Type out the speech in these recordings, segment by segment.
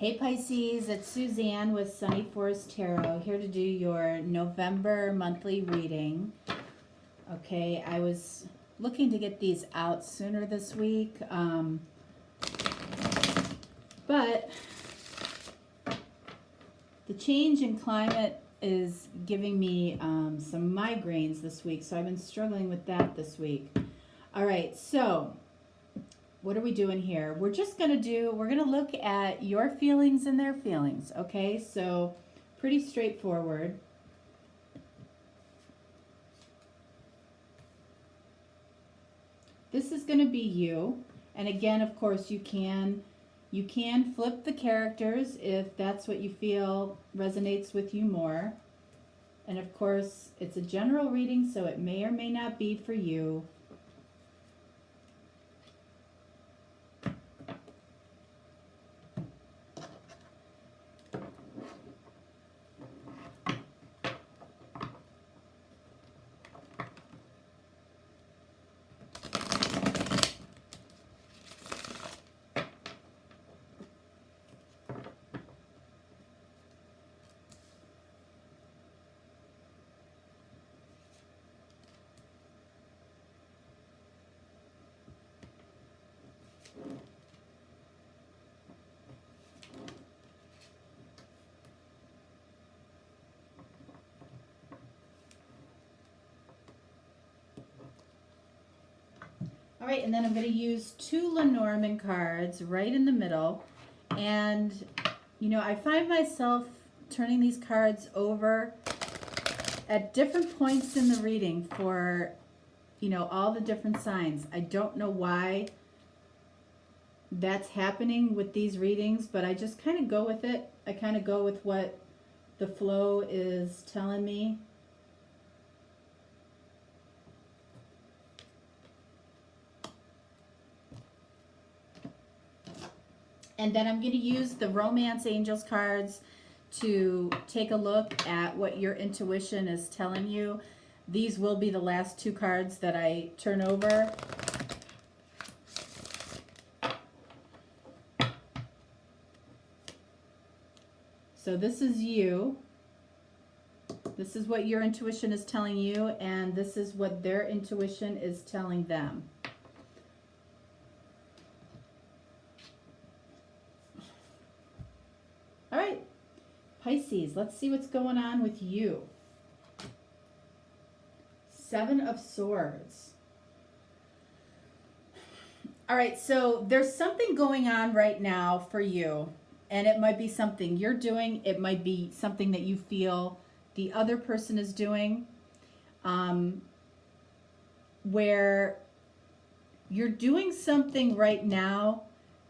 Hey Pisces, it's Suzanne with Sunny Forest Tarot here to do your November monthly reading. Okay, I was looking to get these out sooner this week, but the change in climate is giving me some migraines this week, so I've been struggling with that this week. All right, so what are we doing here? We're gonna look at your feelings and their feelings, okay? So pretty straightforward. This is gonna be you. And again, of course, you can flip the characters if that's what you feel resonates with you more. And of course, it's a general reading, so it may or may not be for you. All right, and then I'm going to use two Lenormand cards right in the middle. And, you know, I find myself turning these cards over at different points in the reading for, you know, all the different signs. I don't know why that's happening with these readings, but I just kind of go with it. I kind of go with what the flow is telling me. And then I'm going to use the Romance Angels cards to take a look at what your intuition is telling you. These will be the last two cards that I turn over. So this is you. This is what your intuition is telling you, and this is what their intuition is telling them. All right, Pisces, let's see what's going on with you. Seven of Swords. All right, so there's something going on right now for you, and it might be something you're doing. It might be something that you feel the other person is doing, where you're doing something right now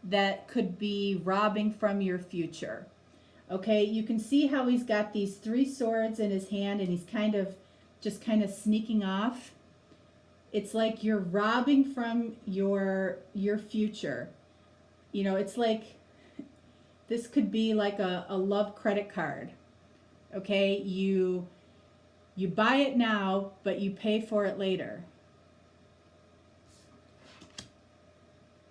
that could be robbing from your future. Okay, you can see how he's got these three swords in his hand and he's kind of sneaking off. It's like you're robbing from your future. You know, it's like this could be like a love credit card. Okay, you buy it now, but you pay for it later.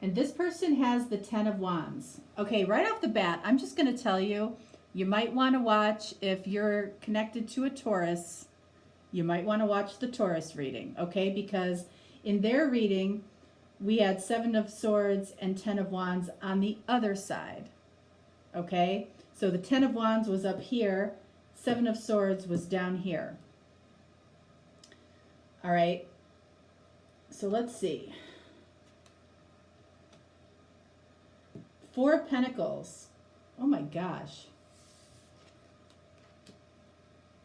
And this person has the Ten of Wands. Okay, right off the bat, I'm just going to tell you, you might want to watch, if you're connected to a Taurus, you might want to watch the Taurus reading, okay? Because in their reading, we had Seven of Swords and Ten of Wands on the other side, okay? So the Ten of Wands was up here, Seven of Swords was down here. All right, so let's see. Four of Pentacles. Oh my gosh.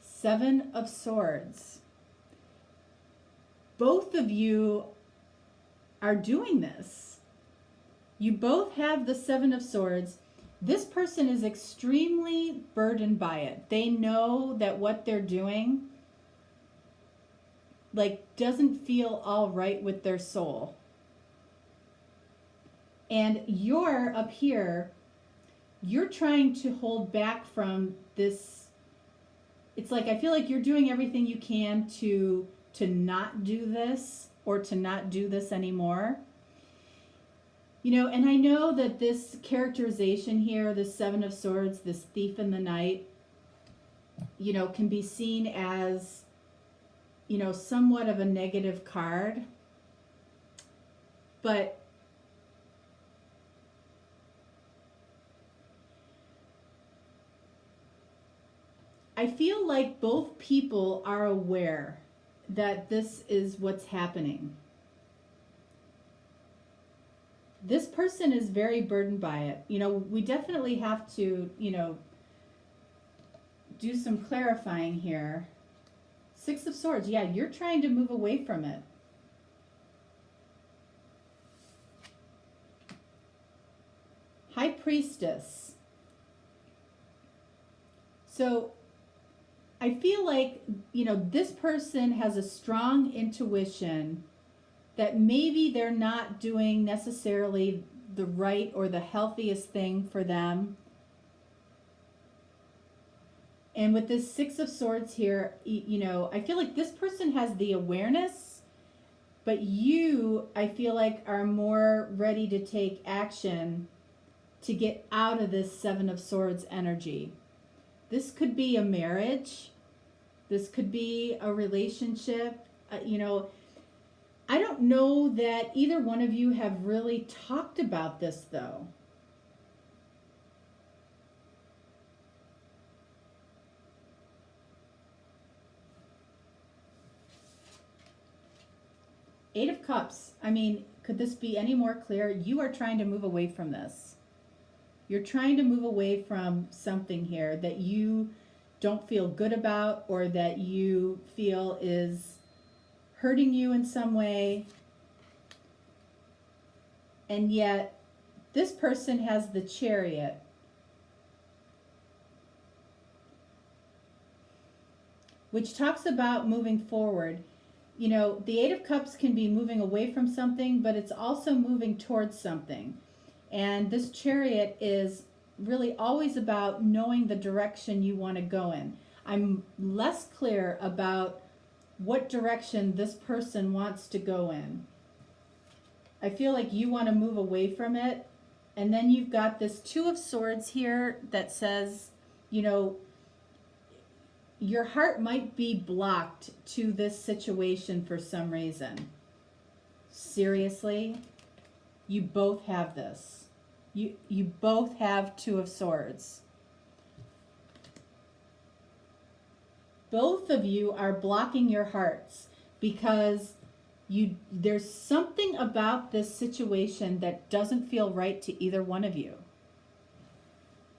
Seven of Swords. Both of you are doing this. You both have the Seven of Swords. This person is extremely burdened by it. They know that what they're doing, like, doesn't feel all right with their soul. And you're up here, you're trying to hold back from this. It's like, I feel like you're doing everything you can to not do this, or to not do this anymore. And I know that this characterization here, the Seven of Swords, this thief in the night, can be seen as, somewhat of a negative card. But I feel like both people are aware that this is what's happening. This person is very burdened by it. We definitely have to, do some clarifying here. Six of Swords. Yeah, you're trying to move away from it. High Priestess. So I feel like, this person has a strong intuition that maybe they're not doing necessarily the right or the healthiest thing for them. And with this Six of Swords here, I feel like this person has the awareness, but you, I feel like, are more ready to take action to get out of this Seven of Swords energy. This could be a marriage. This could be a relationship. I don't know that either one of you have really talked about this, though. Eight of Cups. I mean, could this be any more clear? You are trying to move away from this. You're trying to move away from something here that you don't feel good about, or that you feel is hurting you in some way. And yet this person has the Chariot. Which talks about moving forward. The Eight of Cups can be moving away from something, but it's also moving towards something. And this Chariot is really always about knowing the direction you want to go in. I'm less clear about what direction this person wants to go in. I feel like you want to move away from it. And then you've got this Two of Swords here that says, your heart might be blocked to this situation for some reason. Seriously? You both have this. You both have Two of Swords. Both of you are blocking your hearts because there's something about this situation that doesn't feel right to either one of you.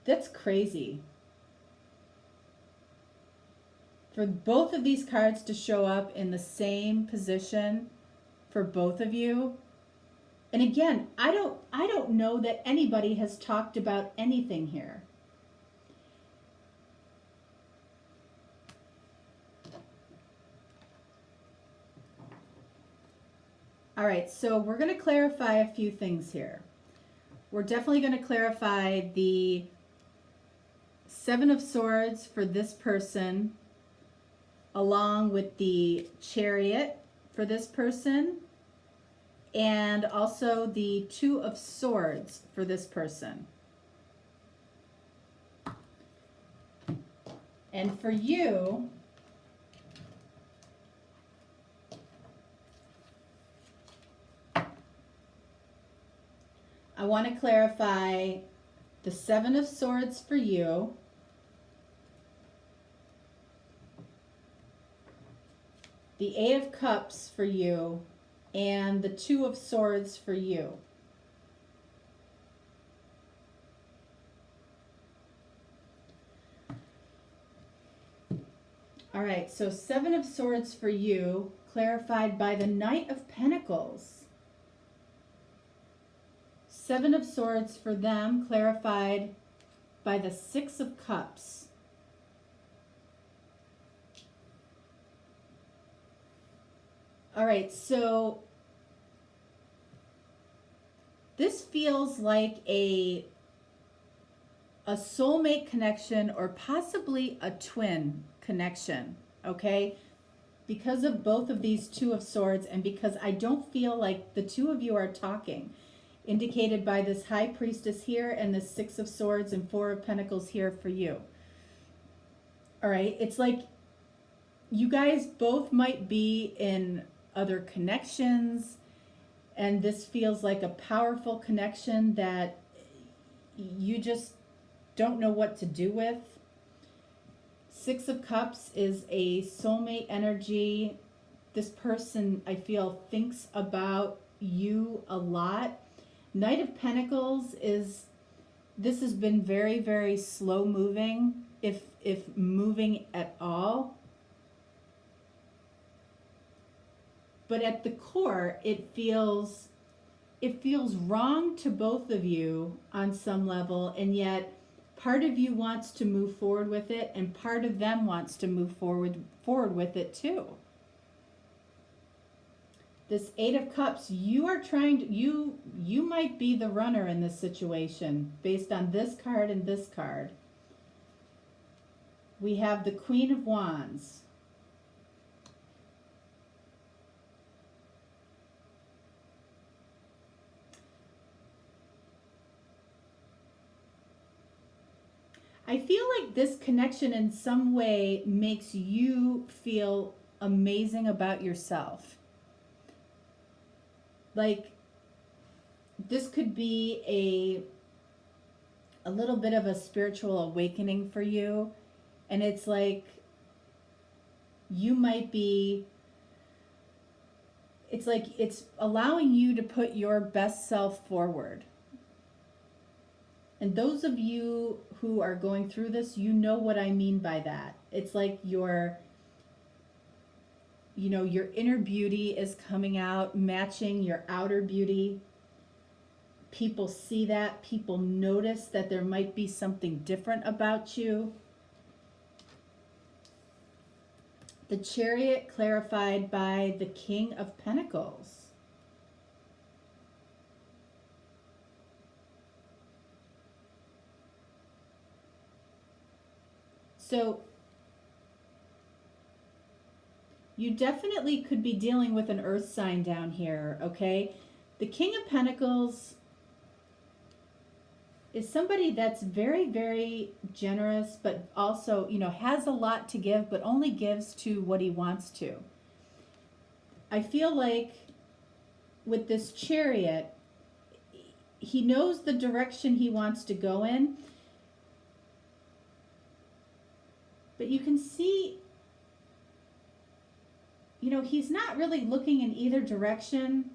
That's crazy. For both of these cards to show up in the same position for both of you. And again, I don't know that anybody has talked about anything here. All right, so we're going to clarify a few things here. We're definitely going to clarify the Seven of Swords for this person, along with the Chariot for this person, and also the Two of Swords for this person. And for you, I want to clarify the Seven of Swords for you, the Eight of Cups for you, and the Two of Swords for you. All right, so Seven of Swords for you, clarified by the Knight of Pentacles. Seven of Swords for them, clarified by the Six of Cups. All right, so this feels like a soulmate connection, or possibly a twin connection, okay? Because of both of these Two of Swords, and because I don't feel like the two of you are talking. indicated by this High Priestess here and the Six of Swords and Four of Pentacles here for you. All right, it's like you guys both might be in other connections, and this feels like a powerful connection that you just don't know what to do with. Six of Cups is a soulmate energy. This person, I feel, thinks about you a lot. Knight of Pentacles is, this has been very, very slow moving, if moving at all. But at the core, it feels wrong to both of you on some level, and yet part of you wants to move forward with it, and part of them wants to move forward with it too. This Eight of Cups, you are trying to, you might be the runner in this situation based on this card and this card. We have the Queen of Wands. I feel like this connection in some way makes you feel amazing about yourself. Like, this could be a little bit of a spiritual awakening for you. And it's like, you might be, it's like it's allowing you to put your best self forward. And those of you who are going through this, you know what I mean by that. It's like your inner beauty is coming out, matching your outer beauty. People see that. People notice that there might be something different about you. The Chariot clarified by the King of Pentacles. So you definitely could be dealing with an earth sign down here, okay? The King of Pentacles is somebody that's very, very generous, but also, has a lot to give, but only gives to what he wants to. I feel like with this Chariot, he knows the direction he wants to go in, but you can see, he's not really looking in either direction.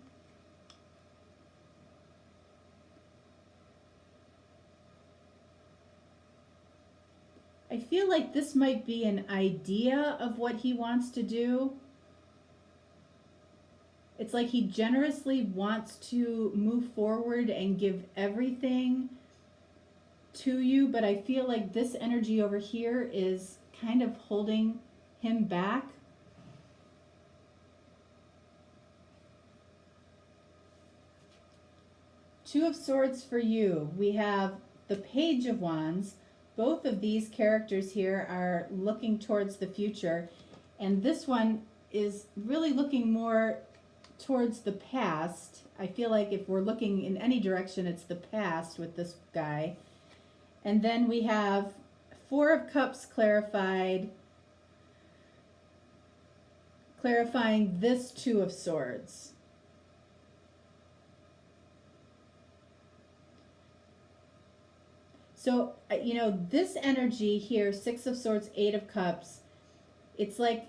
I feel like this might be an idea of what he wants to do. It's like he generously wants to move forward and give everything to you, but I feel like this energy over here is kind of holding him back. Two of Swords for you. We have the Page of Wands. Both of these characters here are looking towards the future, and this one is really looking more towards the past. I feel like if we're looking in any direction, it's the past with this guy. And then we have Four of Cups clarified, clarifying this Two of Swords. So, this energy here, Six of Swords, Eight of Cups, it's like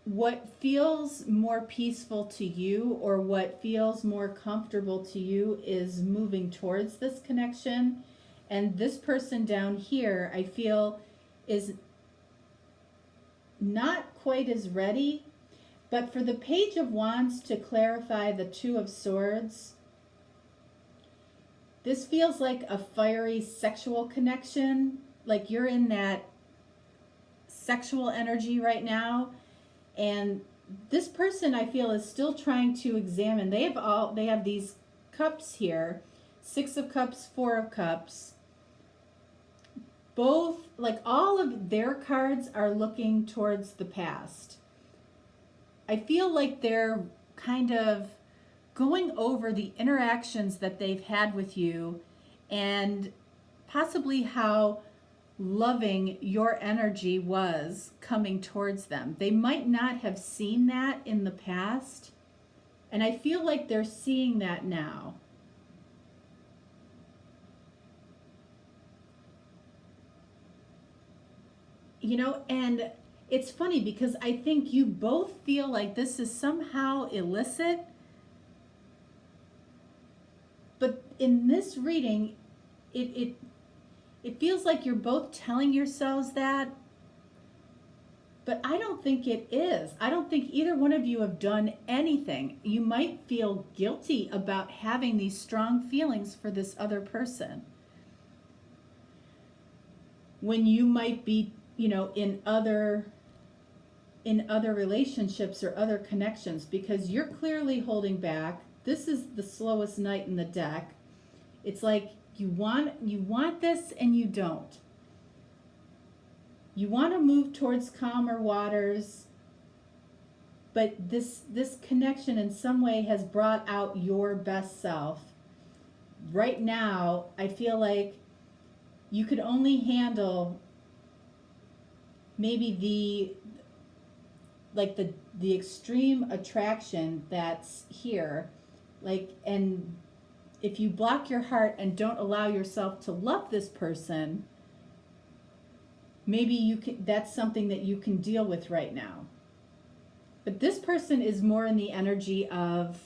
what feels more peaceful to you or what feels more comfortable to you is moving towards this connection. And this person down here, I feel, is not quite as ready. But for the Page of Wands to clarify the Two of Swords, this feels like a fiery sexual connection, like you're in that sexual energy right now. And this person, I feel, is still trying to examine. They have these cups here, Six of Cups, Four of Cups. Both, like all of their cards are looking towards the past. I feel like they're kind of going over the interactions that they've had with you and possibly how loving your energy was coming towards them. They might not have seen that in the past, and I feel like they're seeing that now. You know, and it's funny because I think you both feel like this is somehow illicit. But in this reading, it feels like you're both telling yourselves that, but I don't think it is. I don't think either one of you have done anything. You might feel guilty about having these strong feelings for this other person, when you might be, you know, in other relationships or other connections, because you're clearly holding back. This is the slowest knight in the deck. It's like you want this and you don't. You want to move towards calmer waters, but this connection in some way has brought out your best self. Right now, I feel like you could only handle maybe the extreme attraction that's here, like, and if you block your heart and don't allow yourself to love this person, maybe you can, that's something that you can deal with right now. But this person is more in the energy of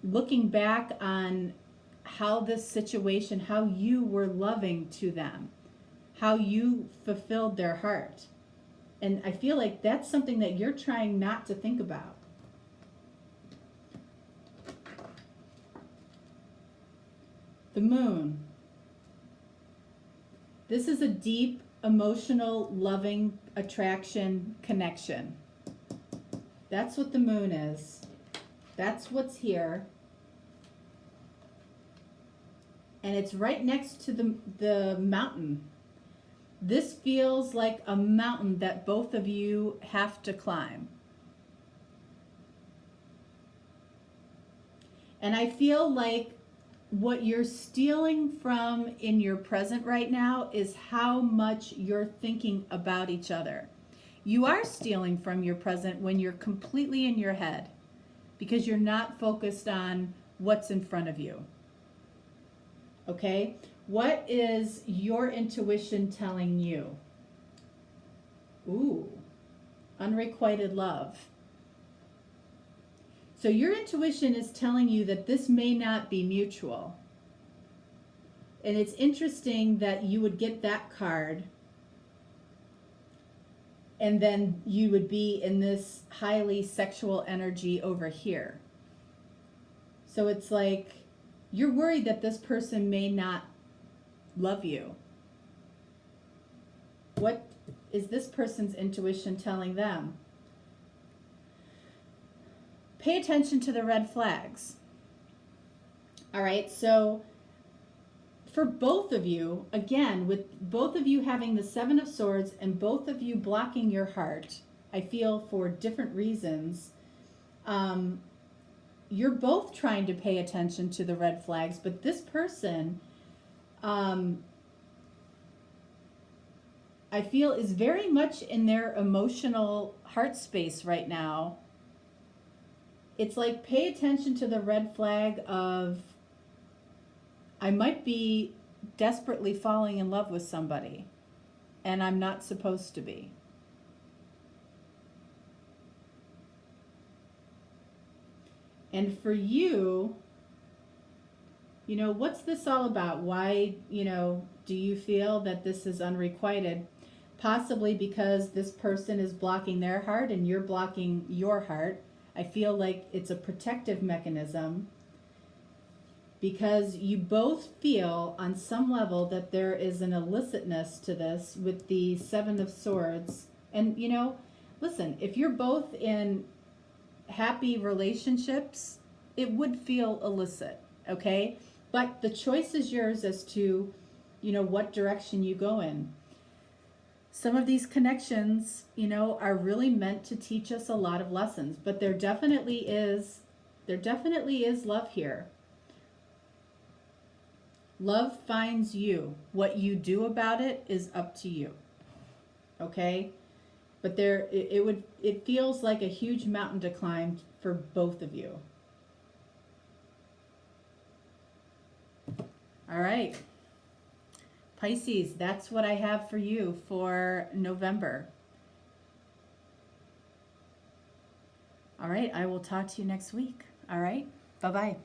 looking back on how this situation, how you were loving to them, how you fulfilled their heart. And I feel like that's something that you're trying not to think about. The moon. This is a deep, emotional, loving attraction connection. That's what the moon is. That's what's here. And it's right next to the mountain. This feels like a mountain that both of you have to climb. And I feel like what you're stealing from in your present right now is how much you're thinking about each other. You are stealing from your present when you're completely in your head, because you're not focused on what's in front of you. Okay? What is your intuition telling you? Ooh, unrequited love. So your intuition is telling you that this may not be mutual. And it's interesting that you would get that card and then you would be in this highly sexual energy over here. So it's like you're worried that this person may not love you. What is this person's intuition telling them? Pay attention to the red flags. All right, so for both of you, again, with both of you having the Seven of Swords and both of you blocking your heart, I feel for different reasons, you're both trying to pay attention to the red flags, but this person, I feel, is very much in their emotional heart space right now. It's like, pay attention to the red flag of, I might be desperately falling in love with somebody, and I'm not supposed to be. And for you, you know, what's this all about? Why, you know, do you feel that this is unrequited? Possibly because this person is blocking their heart and you're blocking your heart. I feel like it's a protective mechanism because you both feel on some level that there is an illicitness to this with the Seven of Swords. And, you know, listen, if you're both in happy relationships, it would feel illicit, okay? But the choice is yours as to, you know, what direction you go in. Some of these connections, you know, are really meant to teach us a lot of lessons, but there definitely is There definitely is love here. Love finds you. What you do about it is up to you. Okay? But it feels like a huge mountain to climb for both of you. All right. Pisces, that's what I have for you for November. All right, I will talk to you next week. All right, bye-bye.